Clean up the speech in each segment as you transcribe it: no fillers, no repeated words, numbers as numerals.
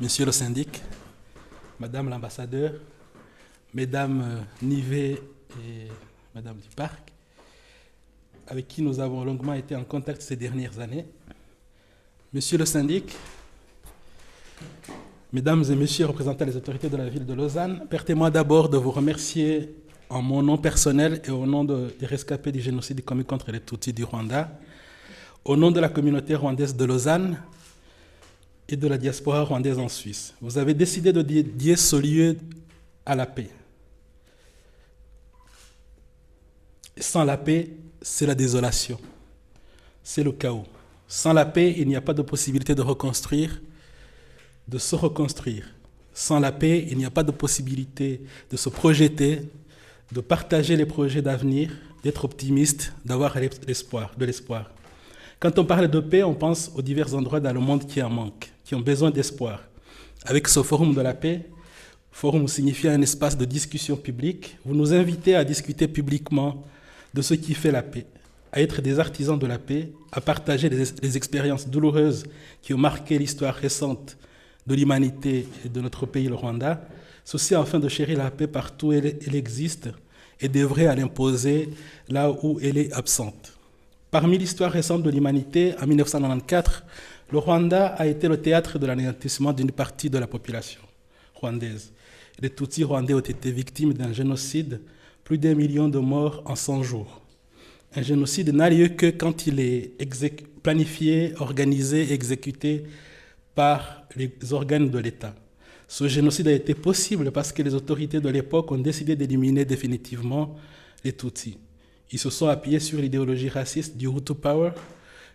Monsieur le syndic, Madame l'ambassadeur, Mesdames Nivet et Madame Duparc, avec qui nous avons longuement été en contact ces dernières années. Monsieur le syndic, Mesdames et Messieurs représentants des autorités de la ville de Lausanne, permettez-moi d'abord de vous remercier en mon nom personnel et au nom des rescapés du génocide commis contre les Tutsis du Rwanda, au nom de la communauté rwandaise de Lausanne et de la diaspora rwandaise en Suisse. Vous avez décidé de dédier ce lieu à la paix. Sans la paix, c'est la désolation, c'est le chaos. Sans la paix, il n'y a pas de possibilité de reconstruire, de se reconstruire. Sans la paix, il n'y a pas de possibilité de se projeter, de partager les projets d'avenir, d'être optimiste, d'avoir de l'espoir. Quand on parle de paix, on pense aux divers endroits dans le monde qui en manquent, qui ont besoin d'espoir. Avec ce forum de la paix, forum signifiant un espace de discussion publique, vous nous invitez à discuter publiquement de ce qui fait la paix, à être des artisans de la paix, à partager les expériences douloureuses qui ont marqué l'histoire récente de l'humanité et de notre pays, le Rwanda, ceci afin de chérir la paix partout où elle existe et d'œuvrer à l'imposer là où elle est absente. Parmi l'histoire récente de l'humanité, en 1994, le Rwanda a été le théâtre de l'anéantissement d'une partie de la population rwandaise. Les Tutsis rwandais ont été victimes d'un génocide, plus d'1 million de morts en 100 jours. Un génocide n'a lieu que quand il est planifié, organisé, exécuté par les organes de l'État. Ce génocide a été possible parce que les autorités de l'époque ont décidé d'éliminer définitivement les Tutsis. Ils se sont appuyés sur l'idéologie raciste du Hutu Power,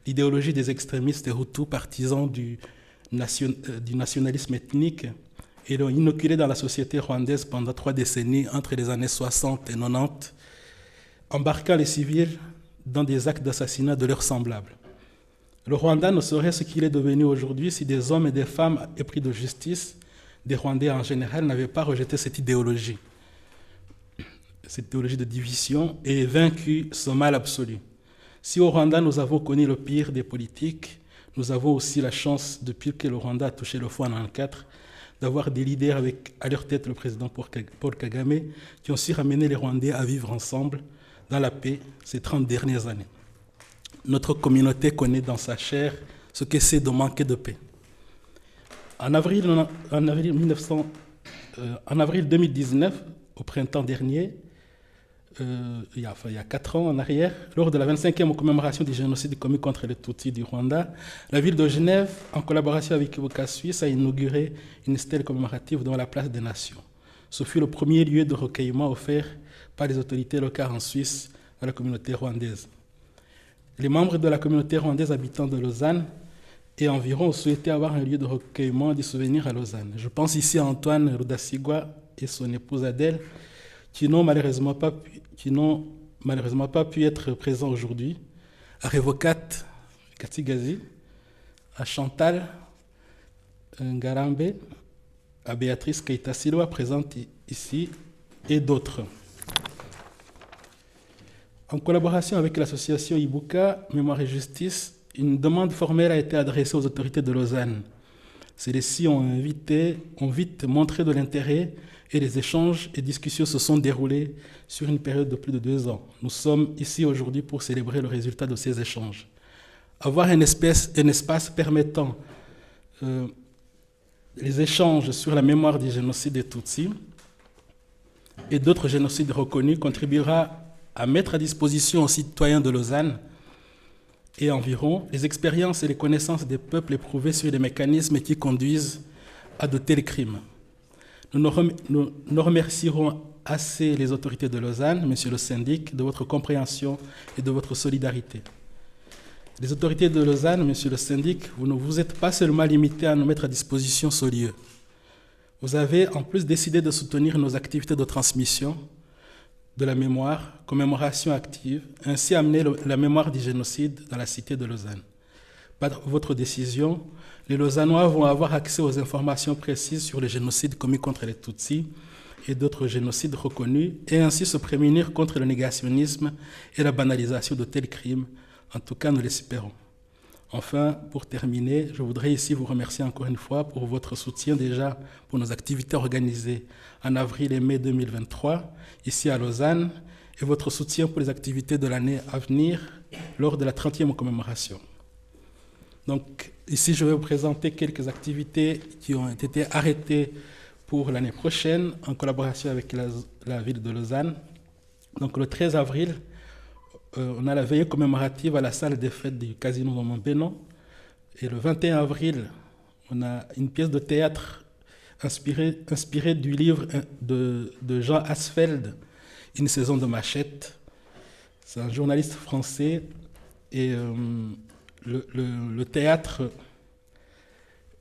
l'idéologie des extrémistes Hutus partisans du nationalisme ethnique, et l'ont inoculé dans la société rwandaise pendant 3 décennies, entre les années 60 et 90, embarquant les civils dans des actes d'assassinat de leurs semblables. Le Rwanda ne serait ce qu'il est devenu aujourd'hui si des hommes et des femmes épris de justice, des Rwandais en général, n'avaient pas rejeté cette idéologie de division et vaincu ce mal absolu. Si au Rwanda nous avons connu le pire des politiques, nous avons aussi la chance, depuis que le Rwanda a touché le feu en 1994, d'avoir des leaders avec à leur tête le président Paul Kagame, qui ont su ramener les Rwandais à vivre ensemble dans la paix ces 30 dernières années. Notre communauté connaît dans sa chair ce que c'est de manquer de paix. En avril 2019, au printemps dernier, il y a 4 ans en arrière, lors de la 25e commémoration du génocide commis contre les Tutsis du Rwanda, la ville de Genève, en collaboration avec Ibuka Suisse, a inauguré une stèle commémorative devant la place des Nations. Ce fut le premier lieu de recueillement offert par les autorités locales en Suisse à la communauté rwandaise. Les membres de la communauté rwandaise habitant de Lausanne et environ ont souhaité avoir un lieu de recueillement des souvenirs à Lausanne. Je pense ici à Antoine Rudasigwa et son épouse Adèle, qui n'ont malheureusement pas pu être présents aujourd'hui, à Revocat Katigazi, à Chantal Ngarambe, à Béatrice Keita-Silwa, présente ici, et d'autres. En collaboration avec l'association Ibuka, Mémoire et Justice, une demande formelle a été adressée aux autorités de Lausanne. Celles-ci ont vite montré de l'intérêt et les échanges et discussions se sont déroulés sur une période de plus de 2 ans. Nous sommes ici aujourd'hui pour célébrer le résultat de ces échanges. Avoir un espace permettant les échanges sur la mémoire du génocide des Tutsis et d'autres génocides reconnus contribuera à mettre à disposition aux citoyens de Lausanne et environ les expériences et les connaissances des peuples éprouvés sur les mécanismes qui conduisent à de tels crimes. Nous remercierons assez les autorités de Lausanne, Monsieur le syndic, de votre compréhension et de votre solidarité. Les autorités de Lausanne, Monsieur le syndic, vous ne vous êtes pas seulement limité à nous mettre à disposition ce lieu. Vous avez en plus décidé de soutenir nos activités de transmission de la mémoire, commémoration active, ainsi amener la mémoire du génocide dans la cité de Lausanne. Par votre décision, les Lausannois vont avoir accès aux informations précises sur les génocides commis contre les Tutsis et d'autres génocides reconnus, et ainsi se prémunir contre le négationnisme et la banalisation de tels crimes. En tout cas, nous l'espérons. Enfin, pour terminer, je voudrais ici vous remercier encore une fois pour votre soutien déjà pour nos activités organisées en avril et mai 2023 ici à Lausanne et votre soutien pour les activités de l'année à venir lors de la 30e commémoration. Donc ici, je vais vous présenter quelques activités qui ont été arrêtées pour l'année prochaine en collaboration avec la ville de Lausanne. Donc le 13 avril, on a la veillée commémorative à la salle des fêtes du Casino Normand-Bénon. Et le 21 avril, on a une pièce de théâtre inspirée du livre de Jean Asfeld, Une saison de machette. C'est un journaliste français. Et le théâtre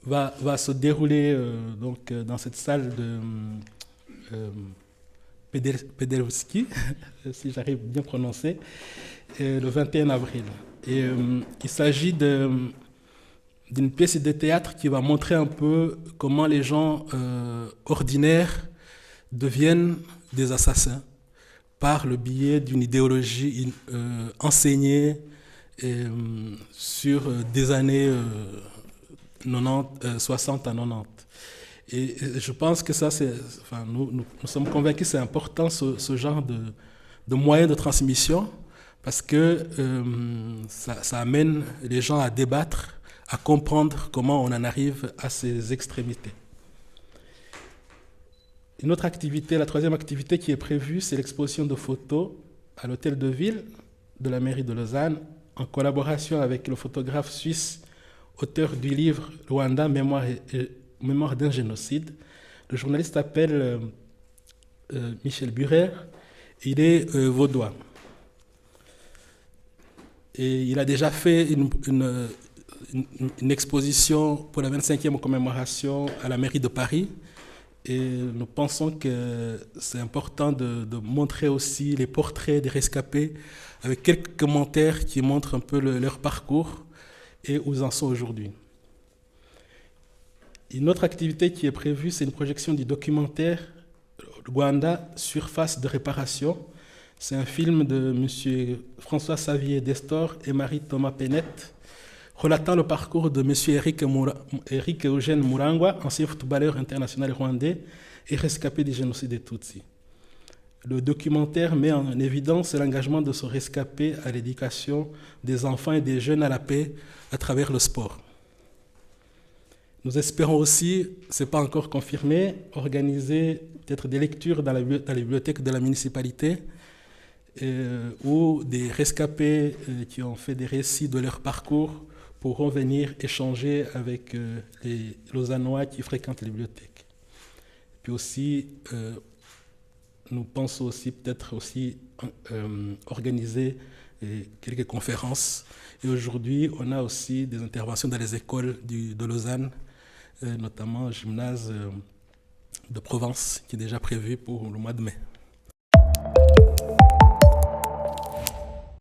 va se dérouler donc, dans cette salle de Pederowski, si j'arrive bien à prononcer, le 21 avril. Et il s'agit d'une pièce de théâtre qui va montrer un peu comment les gens ordinaires deviennent des assassins par le biais d'une idéologie enseignée sur des années 60 à 90. Et je pense que ça, nous sommes convaincus que c'est important ce genre de moyens de transmission parce que ça amène les gens à débattre, à comprendre comment on en arrive à ces extrémités. Une autre activité, la troisième activité qui est prévue, c'est l'exposition de photos à l'hôtel de ville de la mairie de Lausanne en collaboration avec le photographe suisse, auteur du livre Rwanda, Mémoire d'un génocide. Le journaliste s'appelle Michel Burer, il est vaudois. Et il a déjà fait une exposition pour la 25e commémoration à la mairie de Paris. Et nous pensons que c'est important de montrer aussi les portraits des rescapés avec quelques commentaires qui montrent un peu leur parcours et où ils en sont aujourd'hui. Une autre activité qui est prévue, c'est une projection du documentaire Rwanda, Surface de réparation. C'est un film de M. François Xavier Destor et Marie-Thomas Pennette, relatant le parcours de M. Eric Eugène Murangwa, ancien footballeur international rwandais et rescapé du génocide des Tutsis. Le documentaire met en évidence l'engagement de ce rescapé à l'éducation des enfants et des jeunes à la paix à travers le sport. Nous espérons aussi, ce n'est pas encore confirmé, organiser peut-être des lectures dans la bibliothèque de la municipalité où des rescapés qui ont fait des récits de leur parcours pourront venir échanger avec les Lausannois qui fréquentent les bibliothèques. Puis aussi, nous pensons aussi peut-être aussi organiser quelques conférences. Et aujourd'hui, on a aussi des interventions dans les écoles de Lausanne, notamment le gymnase de Provence qui est déjà prévu pour le mois de mai.